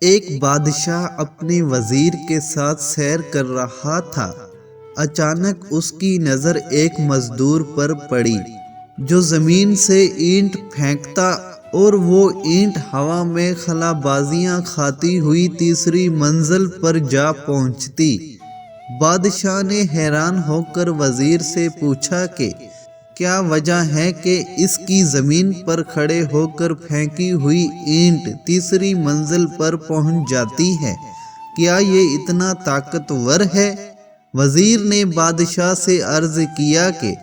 ایک بادشاہ اپنے وزیر کے ساتھ سیر کر رہا تھا۔ اچانک اس کی نظر ایک مزدور پر پڑی جو زمین سے اینٹ پھینکتا اور وہ اینٹ ہوا میں خلا بازیاں کھاتی ہوئی تیسری منزل پر جا پہنچتی۔ بادشاہ نے حیران ہو کر وزیر سے پوچھا کہ کیا وجہ ہے کہ اس کی زمین پر کھڑے ہو کر پھینکی ہوئی اینٹ تیسری منزل پر پہنچ جاتی ہے؟ کیا یہ اتنا طاقتور ہے؟ وزیر نے بادشاہ سے عرض کیا کہ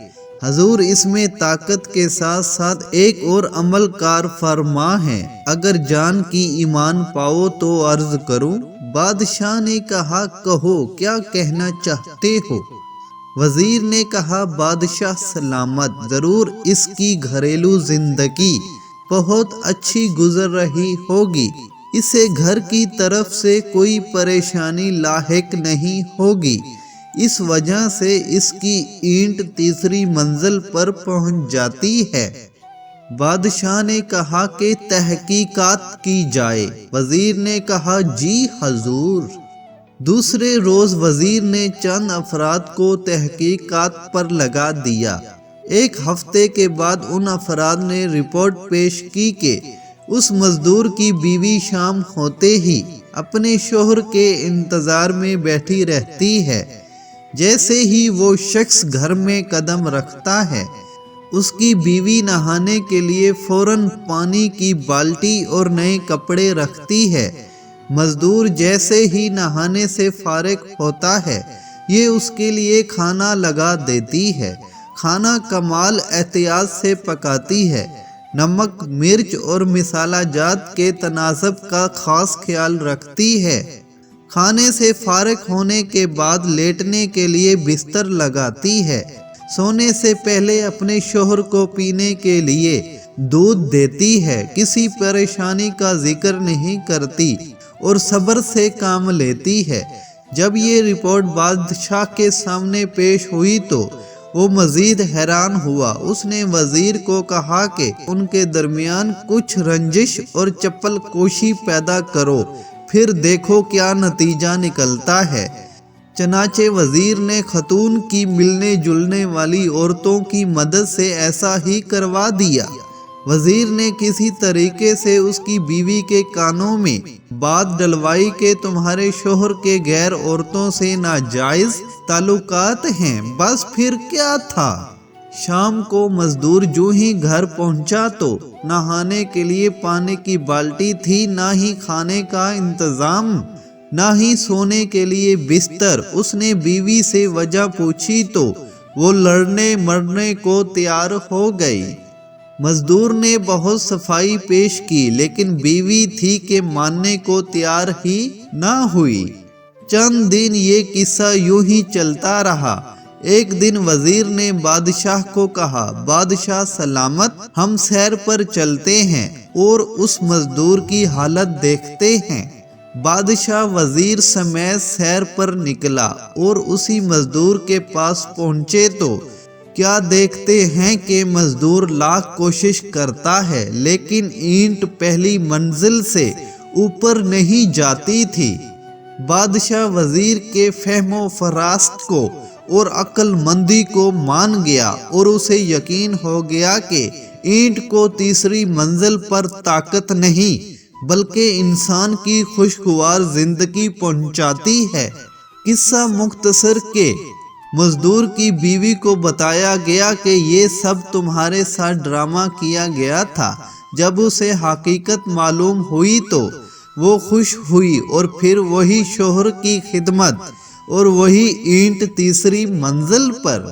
حضور، اس میں طاقت کے ساتھ ساتھ ایک اور عمل کار فرما ہے، اگر جان کی ایمان پاؤ تو عرض کروں؟ بادشاہ نے کہا، کہو، کیا کہنا چاہتے ہو؟ وزیر نے کہا، بادشاہ سلامت، ضرور اس کی گھریلو زندگی بہت اچھی گزر رہی ہوگی، اسے گھر کی طرف سے کوئی پریشانی لاحق نہیں ہوگی، اس وجہ سے اس کی اینٹ تیسری منزل پر پہنچ جاتی ہے۔ بادشاہ نے کہا کہ تحقیقات کی جائے۔ وزیر نے کہا، جی حضور۔ دوسرے روز وزیر نے چند افراد کو تحقیقات پر لگا دیا۔ ایک ہفتے کے بعد ان افراد نے رپورٹ پیش کی کہ اس مزدور کی بیوی شام ہوتے ہی اپنے شوہر کے انتظار میں بیٹھی رہتی ہے۔ جیسے ہی وہ شخص گھر میں قدم رکھتا ہے، اس کی بیوی نہانے کے لیے فوراً پانی کی بالٹی اور نئے کپڑے رکھتی ہے۔ مزدور جیسے ہی نہانے سے فارغ ہوتا ہے، یہ اس کے لیے کھانا لگا دیتی ہے۔ کھانا کمال احتیاط سے پکاتی ہے، نمک، مرچ اور مصالحہ جات کے تناسب کا خاص خیال رکھتی ہے۔ کھانے سے فارغ ہونے کے بعد لیٹنے کے لیے بستر لگاتی ہے۔ سونے سے پہلے اپنے شوہر کو پینے کے لیے دودھ دیتی ہے، کسی پریشانی کا ذکر نہیں کرتی اور صبر سے کام لیتی ہے۔ جب یہ رپورٹ بادشاہ کے سامنے پیش ہوئی تو وہ مزید حیران ہوا۔ اس نے وزیر کو کہا کہ ان کے درمیان کچھ رنجش اور چپل کوشی پیدا کرو، پھر دیکھو کیا نتیجہ نکلتا ہے۔ چنانچہ وزیر نے خاتون کی ملنے جلنے والی عورتوں کی مدد سے ایسا ہی کروا دیا۔ وزیر نے کسی طریقے سے اس کی بیوی کے کانوں میں بات ڈلوائی کہ تمہارے شوہر کے غیر عورتوں سے ناجائز تعلقات ہیں۔ بس پھر کیا تھا؟ شام کو مزدور جو ہی گھر پہنچا تو نہانے کے لیے پانی کی بالٹی تھی، نہ ہی کھانے کا انتظام، نہ ہی سونے کے لیے بستر۔ اس نے بیوی سے وجہ پوچھی تو وہ لڑنے مرنے کو تیار ہو گئی۔ مزدور نے بہت صفائی پیش کی، لیکن بیوی تھی کہ ماننے کو تیار ہی نہ ہوئی۔ چند دن یہ قصہ یوں ہی چلتا رہا۔ ایک دن وزیر نے بادشاہ کو کہا، بادشاہ سلامت، ہم سیر پر چلتے ہیں اور اس مزدور کی حالت دیکھتے ہیں۔ بادشاہ وزیر سمیت سیر پر نکلا اور اسی مزدور کے پاس پہنچے تو کیا دیکھتے ہیں کہ مزدور لاکھ کوشش کرتا ہے، لیکن اینٹ پہلی منزل سے اوپر نہیں جاتی تھی۔ بادشاہ وزیر کے فہم و فراست کو اور عقل مندی کو مان گیا اور اسے یقین ہو گیا کہ اینٹ کو تیسری منزل پر طاقت نہیں بلکہ انسان کی خوشگوار زندگی پہنچاتی ہے۔ قصہ مختصر کہ مزدور کی بیوی کو بتایا گیا کہ یہ سب تمہارے ساتھ ڈرامہ کیا گیا تھا۔ جب اسے حقیقت معلوم ہوئی تو وہ خوش ہوئی اور پھر وہی شوہر کی خدمت اور وہی اینٹ تیسری منزل پر۔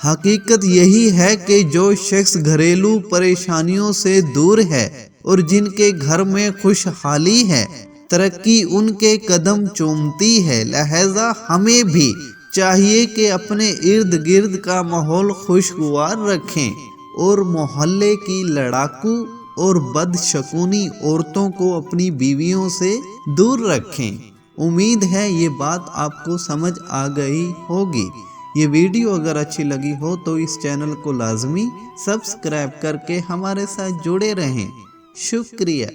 حقیقت یہی ہے کہ جو شخص گھریلو پریشانیوں سے دور ہے اور جن کے گھر میں خوشحالی ہے، ترقی ان کے قدم چومتی ہے۔ لہذا ہمیں بھی چاہیے کہ اپنے ارد گرد کا ماحول خوشگوار رکھیں اور محلے کی لڑاکو اور بدشگونی عورتوں کو اپنی بیویوں سے دور رکھیں۔ امید ہے یہ بات آپ کو سمجھ آ گئی ہوگی۔ یہ ویڈیو اگر اچھی لگی ہو تو اس چینل کو لازمی سبسکرائب کر کے ہمارے ساتھ جڑے رہیں۔ شکریہ۔